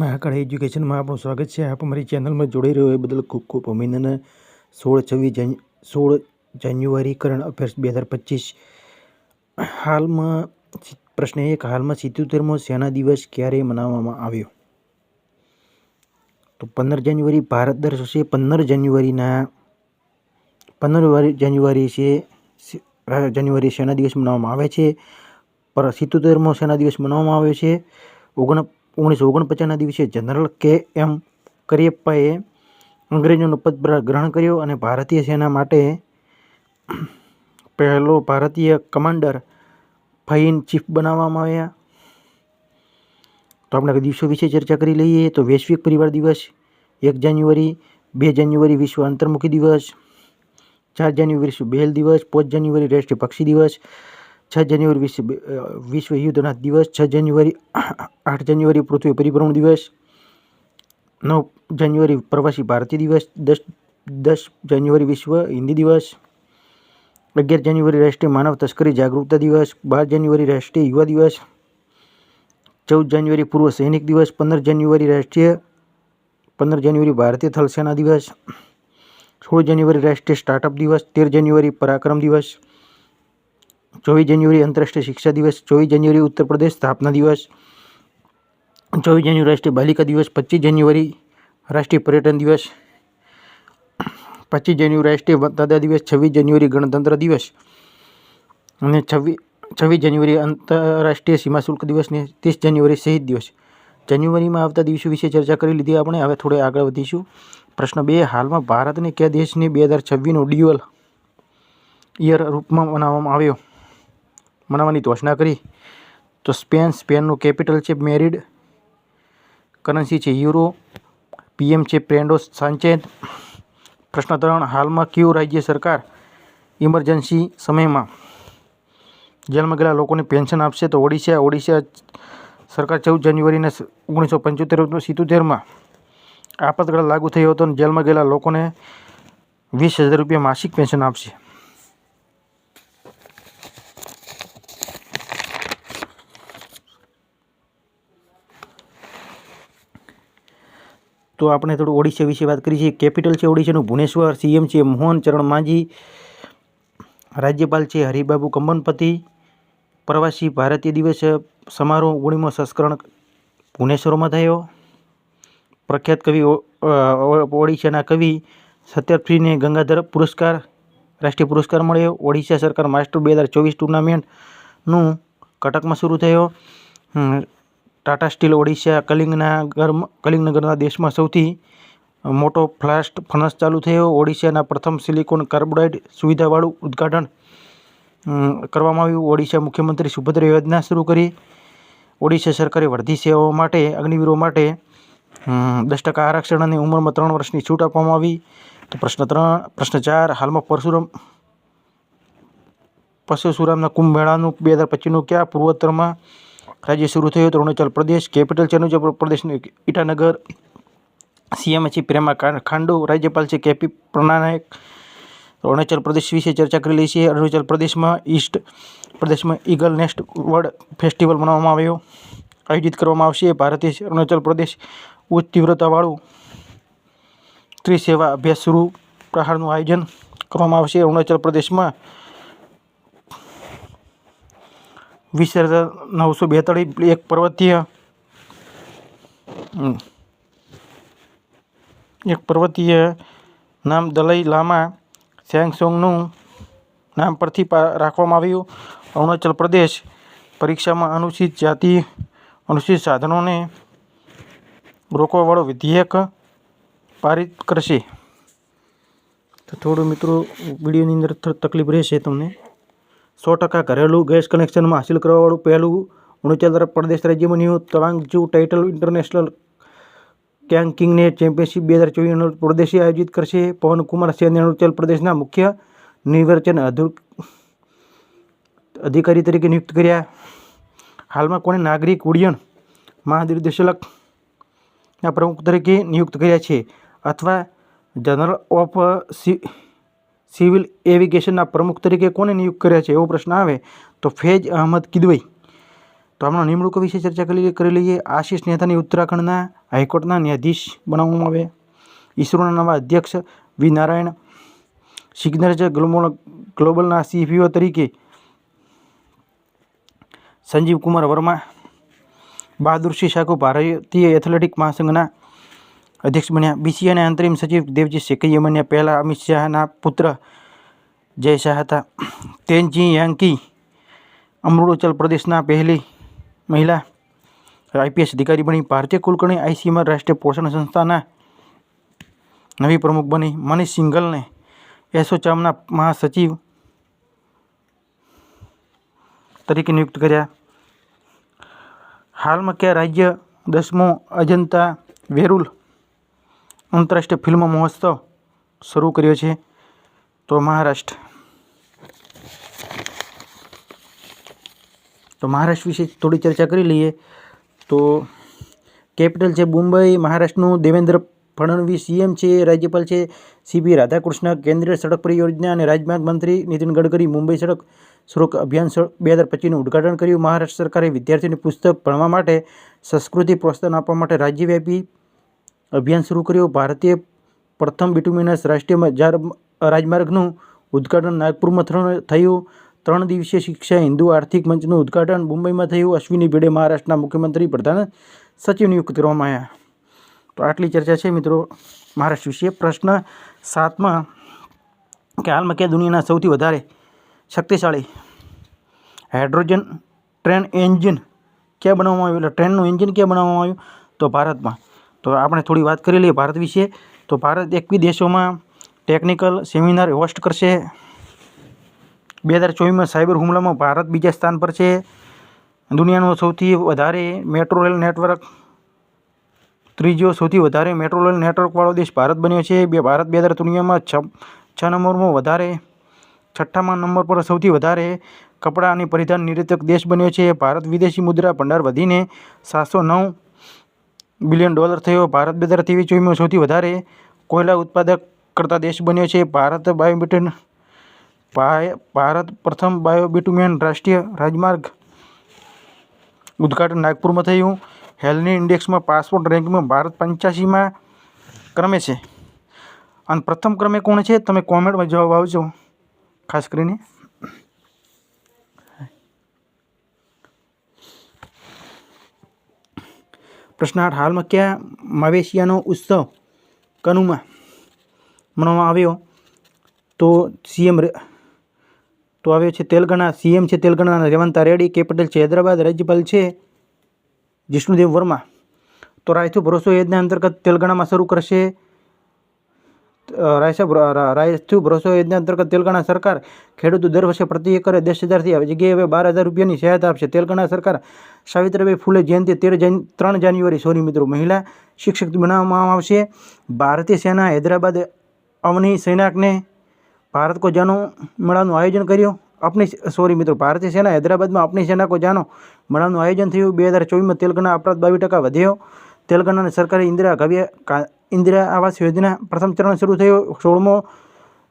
મહાકાળ એજ્યુકેશનમાં આપણું સ્વાગત છે. આપ અમારી ચેનલમાં જોડાઈ રહ્યો એ બદલ ખૂબ ખૂબ અભિનંદન. 16 જાન્યુઆરી કરંટ અફેર્સ 2025. હાલમાં પ્રશ્ન 1, હાલમાં 77મો સેના દિવસ ક્યારે મનાવવામાં આવ્યો? તો 15 જાન્યુઆરી. ભારત દર વર્ષે 15 જાન્યુઆરી સેના દિવસ મનાવવામાં આવે છે. પર 77મો સેના દિવસ મનાવવામાં આવે છે. 1949ના દિવસે જનરલ કે.એમ. કરિયપ્પાએ અંગ્રેજોનો પદભાર ગ્રહણ કર્યો અને ભારતીય સેના માટે પહેલો ભારતીય કમાન્ડર ફ્લાઇંગ ચીફ બનાવવામાં આવ્યા. તો આપણે દિવસો વિશે ચર્ચા કરી લઈએ. તો વૈશ્વિક પરિવાર દિવસ 1 જાન્યુઆરી. 2 જાન્યુઆરી વિશ્વ અંતર્મુખી દિવસ. 4 જાન્યુઆરી વિશ્વ બેલ દિવસ. 5 જાન્યુઆરી રાષ્ટ્રીય પક્ષી દિવસ. 6 જાન્યુઆરી વિશ્વ યુદ્ધનાથ દિવસ. 8 જાન્યુઆરી પૃથ્વી પરિભ્રમણ દિવસ. 9 જાન્યુઆરી પ્રવાસી ભારતીય દિવસ. 10 જાન્યુઆરી વિશ્વ હિન્દી દિવસ. 11 જાન્યુઆરી રાષ્ટ્રીય માનવ તસ્કરી જાગૃતતા દિવસ. 12 જાન્યુઆરી રાષ્ટ્રીય યુવા દિવસ. 14 જાન્યુઆરી પૂર્વ સૈનિક દિવસ. 15 જાન્યુઆરી ભારતીય થલ સેના દિવસ. 16 જાન્યુઆરી રાષ્ટ્રીય સ્ટાર્ટઅપ દિવસ. 13 જાન્યુઆરી પરાક્રમ દિવસ. 24 જાન્યુઆરી આંતરરાષ્ટ્રીય શિક્ષા દિવસ. 24 જાન્યુઆરી ઉત્તર પ્રદેશ સ્થાપના દિવસ. 24 જાન્યુઆરી રાષ્ટ્રીય બાલિકા દિવસ. 25 જાન્યુઆરી રાષ્ટ્રીય પર્યટન દિવસ. 25 જાન્યુઆરી રાષ્ટ્રીય મતદાતા દિવસ. 26 જાન્યુઆરી ગણતંત્ર દિવસ અને 26 જાન્યુઆરી આંતરરાષ્ટ્રીય સીમા શુલ્ક દિવસ ને 30 જાન્યુઆરી શહીદ દિવસ. જાન્યુઆરીમાં આવતા દિવસો વિશે ચર્ચા કરી લીધી આપણે. હવે થોડે આગળ વધીશું. પ્રશ્ન 2, હાલમાં ભારતને કયા દેશને 2026નો ડ્યુઅલ યર રૂપમાં મનાવવાની ઘોષણા કરી? તો સ્પેનનું કેપિટલ છે મેડ્રિડ. કરન્સી છે યુરો. પીએમ છે પેડ્રો સાંચેઝ. પ્રશ્ન 3, હાલમાં કયું રાજ્ય સરકાર ઇમરજન્સી સમયમાં જેલમાં ગયેલા લોકોને પેન્શન આપશે? તો ઓડિશા સરકાર 14 જાન્યુઆરીના 1975-77માં આપતકાળ લાગુ થયો હતો અને જેલમાં ગયેલા લોકોને 20,000 રૂપિયા માસિક પેન્શન આપશે. તો આપણે થોડું ઓડિશા વિશે વાત કરી છે. કેપિટલ છે ઓડિશાનું ભુવનેશ્વર. સીએમ છે મોહન ચરણ માંઝી. રાજ્યપાલ છે હરિબાબુ કંબનપતિ. પ્રવાસી ભારતીય દિવસ સમારોહ 19મો સંસ્કરણ ભુવનેશ્વરમાં થયો. પ્રખ્યાત કવિ ઓડિશાના કવિ સત્યર્થીને ગંગાધર પુરસ્કાર રાષ્ટ્રીય પુરસ્કાર મળ્યો. ઓડિશા સરકાર માસ્ટર 2024 ટુર્નામેન્ટનું કટકમાં શરૂ થયો. ટાટા સ્ટીલ ઓડિશા કલિંગનગરના દેશમાં સૌથી મોટો બ્લાસ્ટ ફર્નસ ચાલુ થયો. ઓડિશાના પ્રથમ સિલિકોન કાર્બાઇડ સુવિધાવાળું ઉદ્ઘાટન કરવામાં આવ્યું. ઓડિશા મુખ્યમંત્રી સુભદ્રા યોજના શરૂ કરી. ઓડિશા સરકારે વર્ધી સેવાઓ માટે અગ્નિવીરો માટે 10% આરક્ષણ અને ઉંમરમાં 3 વર્ષની છૂટ આપવામાં આવી. તો પ્રશ્ન 4, હાલમાં પરશુરામના કુંભ મેળાનું 2025નું કયા પૂર્વોત્તરમાં રાજ્ય શરૂ થયું? તો અરુણાચલ પ્રદેશ. કેપિટલ છે અરુણાચલ પ્રદેશનું ઈટાનગર. સીએમ છે પ્રેમા ખાંડુ. રાજ્યપાલ છે કેપી પ્રનાનાયક. અરુણાચલ પ્રદેશ વિશે ચર્ચા કરી લઈ છે. અરુણાચલ પ્રદેશમાં ઈગલ નેસ્ટ વર્લ્ડ ફેસ્ટિવલ આયોજિત કરવામાં આવશે. ભારતીય અરુણાચલ પ્રદેશ ઉચ્ચ તીવ્રતાવાળું ત્રિસેવા અભ્યાસ શરૂ પ્રહારનું આયોજન કરવામાં આવશે. અરુણાચલ પ્રદેશમાં 20,942 એક પર્વતીય નામ દલાઈ લામા સેંગસોંગનું નામ પરથી રાખવામાં આવ્યું. અરુણાચલ પ્રદેશ પરીક્ષામાં અનુસૂચિત જાતિ અનુસૂચિત સાધનોને રોકવાવાળો વિધેયક પારિત કરશે. તો થોડું મિત્રો વિડીયોની અંદર તકલીફ રહેશે તમને. 100% ઘરેલું ગેસ કનેક્શનમાં હાંસિલ કરવાવાળું પહેલું અરુણાચલ પ્રદેશ રાજ્યમાં બન્યું. તવાંગજુ ટાઇટલ ઇન્ટરનેશનલ કેંગકિંગને ચેમ્પિયનશિપ 2024 પ્રદેશી આયોજિત કરશે. પવનકુમાર સેનને અરુણાચલ પ્રદેશના મુખ્ય નિર્વાચન અધિકારી તરીકે નિયુક્ત કર્યા. હાલમાં કોને નાગરિક ઉડ્ડયન મહાનિર્દેશાલયના પ્રમુખ તરીકે નિયુક્ત કર્યા છે? અથવા જનરલ ઓફ સિવિલ એવિગેશનના પ્રમુખ તરીકે કોને નિયુક્ત કર્યા છે એવો પ્રશ્ન આવે તો ફૈઝ અહમદ કિદવઈ તો આપણે નિમણૂકો વિશે ચર્ચા કરી લઈએ. આશીષ નેતાની ઉત્તરાખંડના હાઈકોર્ટના ન્યાયાધીશ બનાવવામાં આવે. ઇસરોના નવા અધ્યક્ષ વી નારાયણ. સિગ્નેચર ગ્લોબલના CEO તરીકે સંજીવ કુમાર વર્મા. બહાદુરસિંહ સાકુ ભારતીય એથ્લેટિક મહાસંઘના અધ્યક્ષ બન્યા. BCIના અંતરિમ સચિવ દેવજી સેકૈયા બન્યા. પહેલા અમિત શાહના પુત્ર જય શાહ હતા. તેનજી યાંકી અરુણાચલ પ્રદેશના પહેલી મહિલા IPS અધિકારી બની. ભારતીય કુલકર્ણી ICMR રાષ્ટ્રીય પોષણ સંસ્થાના નવી પ્રમુખ બની. મનીષ સિંઘલને એસોચામના મહાસચિવ તરીકે નિયુક્ત કર્યા. હાલમાં કયા રાજ્ય 10મો અજંતા વેરુલ આંતરરાષ્ટ્રીય ફિલ્મ મહોત્સવ શરૂ કર્યો છે? તો મહારાષ્ટ્ર. તો મહારાષ્ટ્ર વિશે થોડી ચર્ચા કરી લઈએ. તો કેપિટલ છે મુંબઈ. મહારાષ્ટ્રનું દેવેન્દ્ર ફડણવીસ CM છે. રાજ્યપાલ છે CP રાધાકૃષ્ણ. કેન્દ્રીય સડક પરિયોજના અને રાજમાર્ગ મંત્રી નીતિન ગડકરી મુંબઈ સડક સુરક્ષા અભિયાન 2025નું ઉદ્ઘાટન કર્યું. મહારાષ્ટ્ર સરકારે વિદ્યાર્થીઓને પુસ્તક ભણવા માટે સંસ્કૃતિ પ્રોત્સાહન આપવા માટે રાજ્યવ્યાપી અભિયાન શરૂ કર્યું. ભારતીય પ્રથમ બિટુમિનસ રાષ્ટ્રીય રાજમાર્ગનું ઉદ્ઘાટન નાગપુરમાં થયું. 3 દિવસીય શિક્ષા હિન્દુ આર્થિક મંચનું ઉદ્ઘાટન મુંબઈમાં થયું. અશ્વિની ભીડે મહારાષ્ટ્રના મુખ્યમંત્રી પ્રધાન સચિવ નિયુક્ત કરવામાં આવ્યા. તો આટલી ચર્ચા છે મિત્રો મહારાષ્ટ્ર વિશે. પ્રશ્ન 7માં કે હાલમાં ક્યાં દુનિયાના સૌથી વધારે શક્તિશાળી હાઇડ્રોજન ટ્રેન એન્જિન ક્યાં બનાવવામાં આવ્યું? એટલે ટ્રેનનું એન્જિન ક્યાં બનાવવામાં આવ્યું? તો ભારતમાં. તો આપણે થોડી વાત કરી લઈએ ભારત વિશે. તો ભારત 21 દેશોમાં ટેકનિકલ સેમિનાર હોસ્ટ કરશે. 2024માં સાયબર હુમલામાં ભારત બીજા સ્થાન પર છે. દુનિયાનો સૌથી વધારે મેટ્રો રેલ નેટવર્ક ત્રીજો સૌથી વધારે મેટ્રો રેલ નેટવર્કવાળો દેશ ભારત બન્યો છે. ભારત 2023માં 6 નંબરમાં વધારે 6મા નંબર પર સૌથી વધારે કપડાં અને પરિધાન નિર્યાતક દેશ બન્યો છે. ભારત વિદેશી મુદ્રા ભંડાર વધીને $709 બિલિયન થયો. ભારત 2023માં સૌથી વધારે કોયલા ઉત્પાદક કરતા દેશ બન્યો છે. ભારત પ્રથમ બાયોબિટુમેન રાષ્ટ્રીય રાજમાર્ગ ઉદ્ઘાટન નાગપુરમાં થયું. હેલ્થની ઇન્ડેક્સમાં પાસપોર્ટ રેન્કમાં ભારત 85મા ક્રમે છે. અને પ્રથમ ક્રમે કોણ છે? તમે કોમેન્ટમાં જવાબ આવજો ખાસ કરીને. પ્રશ્ન 8 હાલમાં કયા માવેશિયાનો ઉત્સવ કનુમાં મનાવવામાં આવ્યો? તો તો આવ્યો છે તેલંગાણા. CM છે તેલંગાણા રેવંત રેડ્ડી. કેપિટલ છે હૈદરાબાદ. રાજ્યપાલ છે જિષ્ણુદેવ વર્મા. તો રાયથુ ભરોસો યોજના અંતર્ગત તેલંગાણામાં શરૂ કરશે. રાયથુ ભરોસો યોજના અંતર્ગત તેલંગાણા સરકાર ખેડૂતો દર વર્ષે પ્રતિ એકરે 10,000 જગ્યાએ હવે 12,000 રૂપિયાની સહાયતા આપશે. તેલંગાણા સરકાર સાવિત્રીબાઈ ફૂલે જયંતિ 3 જાન્યુઆરી મિત્રો મહિલા શિક્ષક બનાવવામાં આવશે. ભારતીય સેના હૈદરાબાદ અવની સૈનાકને ભારત કો જાનો મેળાનું આયોજન કર્યું. ભારતીય સેના હૈદરાબાદમાં અપની સેના કો જાનો મેળાનું આયોજન થયું. 2024માં તેલંગાણા અપરાધ 22% વધ્યો. તેલંગાણા સરકારે ઇન્દિરા આવાસ યોજના પ્રથમ ચરણ શરૂ થયો. 16મો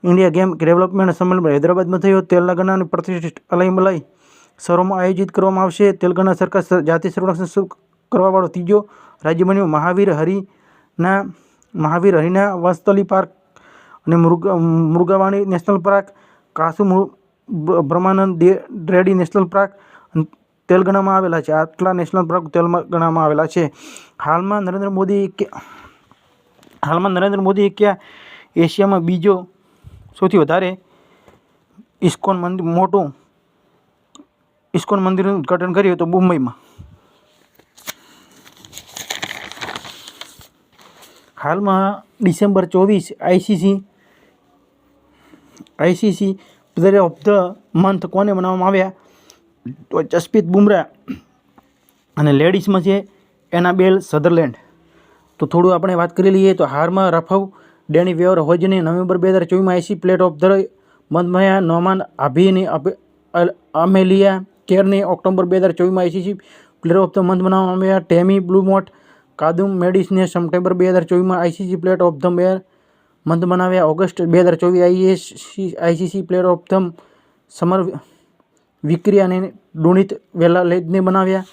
ઇન્ડિયા ગેમ ડેવલપમેન્ટ સંમેલન હૈદરાબાદમાં થયો. તેલંગાણાની પ્રતિષ્ઠિત અલૈમલઈ શહેરોમાં આયોજિત કરવામાં આવશે. તેલંગાણા સરકાર જાતિ સંરક્ષણ શરૂ કરવાવાળો ત્રીજો રાજ્ય બન્યું. મહાવીર હરિના વંશસ્થલી પાર્ક અને Mrugavani national park, Kasu Brahmananda Reddy national park તેલંગાણામાં આવેલા છે. આટલા નેશનલ પાર્ક તેલંગાણામાં આવેલા છે. હાલમાં નરેન્દ્ર મોદી ક્યાં એશિયામાં બીજો સૌથી વધારે ઇસ્કોન મંદિરનું ઉદ્ઘાટન કર્યું તો મુંબઈમાં. હાલમાં December 24 ICC player of the month કોને બનાવવામાં આવ્યા? તો જસપ્રીત બુમરાહ. અને લેડીઝમાં છે એનાબેલ સધરલેન્ડ. તો થોડું આપણે વાત કરી લઈએ. તો હારમાં રફવ ડેની વેવર હોજને નવેમ્બર 2024માં ICC player of the month મળ્યા. નોમાન આભીની અમેલિયા કેરને ઓક્ટોબર 2024માં ICC player of the month બનાવવામાં આવ્યા. ટેમી બ્લુમોટ કાદુમ મેડિસને સપ્ટેમ્બર 2024માં ICC player of the month બનાવ્યા. August 2024 ICC player of the Samarawickrama અને ડુનિત વેલાલેજને બનાવ્યા.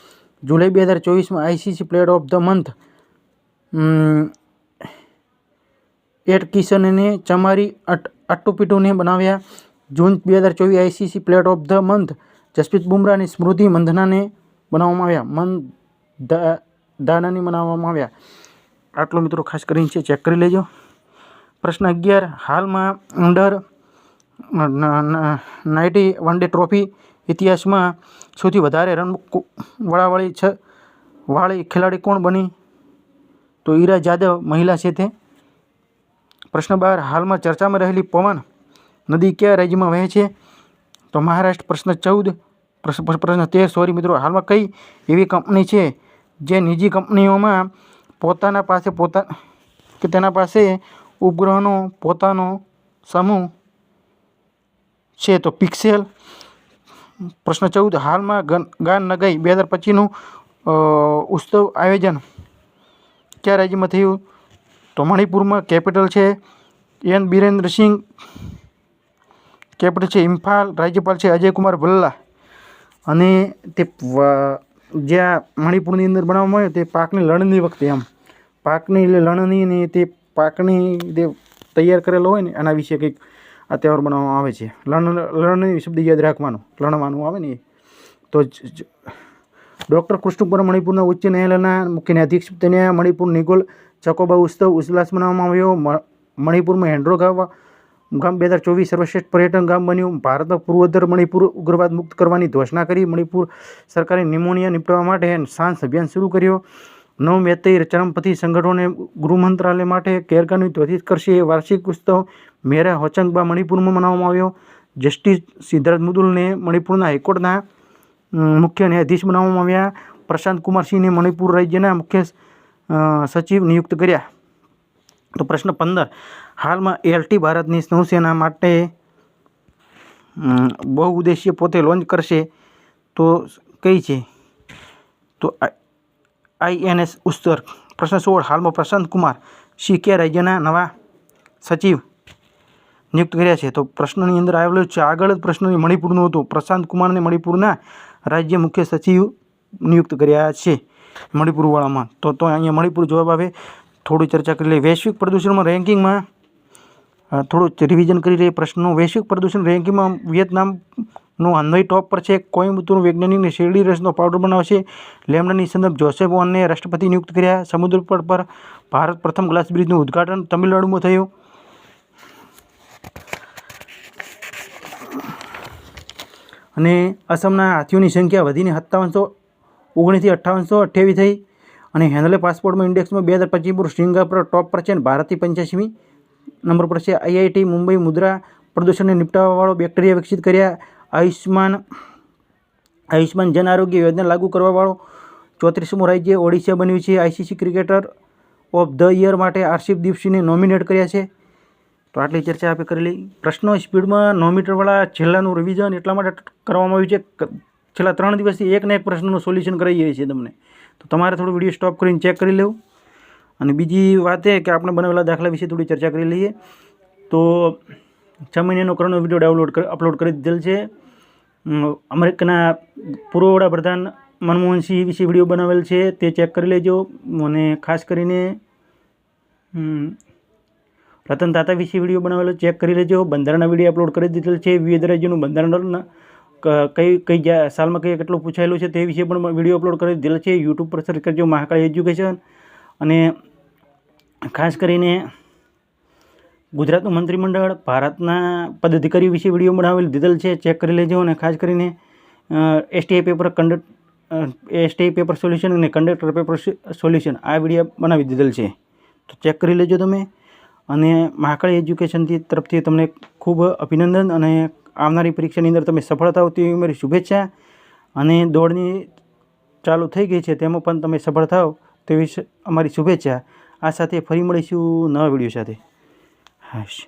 જુલાઈ 2024માં ICC player of the month એટકિસનને ચમારી અટ્ટુપિટ્ટુને બનાવ્યા. જૂન 2024 ICC player of the month Jasprit Bumrah અને સ્મૃતિ મંધનાને બનાવવામાં આવ્યા. દાનાની બનાવવામાં આવ્યા. આટલો મિત્રો ખાસ કરીને છે, ચેક કરી લેજો. પ્રશ્ન 11, હાલમાં અંડર 90 વન ડે ટ્રોફી ઇતિહાસમાં સૌથી વધારે રન વાળી ખેલાડી કોણ બની? તો ઈરા જાદવ મહિલા છે તે. પ્રશ્ન 12, હાલમાં ચર્ચામાં રહેલી પવન નદી કયા રાજ્યમાં વહે છે? તો મહારાષ્ટ્ર. પ્રશ્ન 14, પ્રશ્ન 13 સોરી મિત્રો, હાલમાં કઈ એવી કંપની છે જે નિજી કંપનીઓમાં તેના પાસે ઉપગ્રહોનો પોતાનો સમૂહ છે? તો પિક્સેલ. પ્રશ્ન 14, હાલમાં ગાન નગાઈ 2025નું ઉત્સવ આયોજન કયા રાજ્યમાં થયું? તો મણિપુરમાં. કેપિટલ છે એન બિરેન્દ્ર સિંઘ. કેપિટલ છે ઇમ્ફાલ. રાજ્યપાલ છે અજય કુમાર ભલ્લા. અને તે જ્યાં મણિપુરની અંદર બનાવવામાં આવ્યો તે પાકની લણણી વખતે પાકની લણણી ને તે પાકની જે તૈયાર કરેલો હોય ને એના વિશે કંઈક આ તહેવાર બનાવવામાં આવે છે. લણણી શબ્દ યાદ રાખવાનો, લણવાનું આવે ને એ. તો ડૉક્ટર કૃષ્ણકુમાર મણિપુરના ઉચ્ચ ન્યાયાલયના મુખ્ય ન્યાયાધીશ તેને મણિપુર નિગોલ ચકોબા ઉત્સવ ઉલ્લાસ મનાવવામાં આવ્યો. મણિપુરમાં હેન્ડ્રો ગામ 2024 સર્વશ્રેષ્ઠ પર્યટન ગામ બન્યું. ભારતમાં પૂર્વોત્તર મણિપુર ઉગ્રવાદ મુક્ત કરવાની ઘોષણા કરી. મણિપુર સરકારે નિમોનિયા નિપટાવવા માટે સાંસ અભિયાન શરૂ કર્યો. 9 મેત્તેઈ ચરમપંથી સંગઠનોને ગૃહ મંત્રાલય માટે ગેરકાનૂની ત્વરિત કરશે. વાર્ષિક ઉત્સવ મેરા હોચંગબા મણિપુરમાં મનાવવામાં આવ્યો. જસ્ટિસ સિદ્ધાર્થ મુદુલને મણિપુરના હાઈકોર્ટના મુખ્ય ન્યાયાધીશ બનાવવામાં આવ્યા. પ્રશાંત કુમાર સિંહને મણિપુર રાજ્યના મુખ્ય સચિવ નિયુક્ત કર્યા. તો પ્રશ્ન 15, હાલમાં LT ભારતની નૌસેના માટે બહુઉદ્દેશીય પોતે લોન્ચ કરશે તો કઈ છે? તો INS ઉત્સર્ગ. પ્રશ્ન 16, હાલમાં પ્રશાંત કુમાર સિંહ કયા રાજ્યના નવા સચિવ નિયુક્ત કર્યા છે? તો પ્રશ્નની અંદર આવેલો છે આગળ જ પ્રશ્ન મણિપુરનું હતું. પ્રશાંત કુમારને મણિપુરના રાજ્ય મુખ્ય સચિવ નિયુક્ત કર્યા છે મણિપુરવાળામાં. તો અહીંયા મણિપુર જવાબ આવે. થોડી ચર્ચા કરી લઈએ. વૈશ્વિક પ્રદૂષણમાં રેન્કિંગમાં થોડું રિવિઝન કરી લઈએ પ્રશ્નો. વૈશ્વિક પ્રદૂષણ રેન્કિંગમાં વિયેતનામનું અન્વય ટોપ પર છે. કોઈમ્બતુર વૈજ્ઞાનિકને શેરડી રસનો પાવડર બનાવશે. લેમડાની સંદર્ભ જોસેફ વોનને રાષ્ટ્રપતિ નિયુક્ત કર્યા. સમુદ્ર તટ પર ભારત પ્રથમ ગ્લાસ બ્રિજનું ઉદ્ઘાટન તમિલનાડુમાં થયું. અને અસમના હાથીઓની સંખ્યા વધીને 5719 થી 5828 થઈ. અને હેન્ડલે પાસપોર્ટમાં ઇન્ડેક્સમાં 2025 સિંગાપુર ટોપ પર છે અને ભારતથી 85મી નંબર પર છે. IIT મુંબઈ મુદ્રા પ્રદૂષણને નિપટાવવાવાળો બેક્ટેરિયા વિકસિત કર્યા. આયુષ્માન જન આરોગ્ય યોજના લાગુ કરવાવાળો 34મું રાજ્ય ઓડિશા બન્યું છે. ICC cricketer of the year માટે હર્ષદીપ સિંહને નોમિનેટ કર્યા છે. તો આટલી ચર્ચા આપણે કરી લઈ. પ્રશ્નો સ્પીડમાં 9 મીટરવાળા છેલ્લાનું રિવિઝન એટલા માટે કરવામાં આવ્યું છે કે છેલ્લા 3 દિવસથી એક ને એક પ્રશ્નનું સોલ્યુશન કરાવીએ છીએ તમને. તો તમારે થોડું વિડીયો સ્ટોપ કરીને ચેક કરી લેવું. અને બીજી વાત એ કે આપણે બનાવેલા દાખલા વિશે થોડી ચર્ચા કરી લઈએ. તો 6 મહિનાનો કરંટ વિડીયો અપલોડ કરી દીધેલ છે. અમેરિકાના પૂર્વ વડાપ્રધાન મનમોહન સિંહ વિશે વિડીયો બનાવેલ છે, તે ચેક કરી લેજો. અને ખાસ કરીને રતન તાતા વિશે વિડીયો બનાવેલો ચેક કરી લેજો. બંધારણના વિડીયો અપલોડ કરી દીધેલ છે. વિવિધ રાજ્યોનું બંધારણ કઈ સાલમાં કેટલું પૂછાયેલું છે તે વિશે પણ વિડીયો અપલોડ કરી દીધેલ છે. યુટ્યુબ પર સર્ચ કરજો મહાકાળી એજ્યુકેશન. અને ખાસ કરીને ગુજરાતનું મંત્રીમંડળ ભારતના પદાધિકારીઓ વિશે વિડીયો બનાવેલ દીધેલ છે, ચેક કરી લેજો. અને ખાસ કરીને STI પેપર સોલ્યુશન અને કંડક્ટર પેપર સોલ્યુશન આ વિડીયો બનાવી દીધેલ છે, તો ચેક કરી લેજો તમે. અને મહાકાળી એજ્યુકેશનથી તરફથી તમને ખૂબ અભિનંદન. અને આવનારી પરીક્ષાની અંદર તમે સફળ થાવ તેવી મારી શુભેચ્છા. અને દોડની ચાલુ થઈ ગઈ છે તેમાં પણ તમે સફળ થાવ તેવી અમારી શુભેચ્છા. આ સાથે ફરી મળીશું નવા વિડીયો સાથે. હાશ.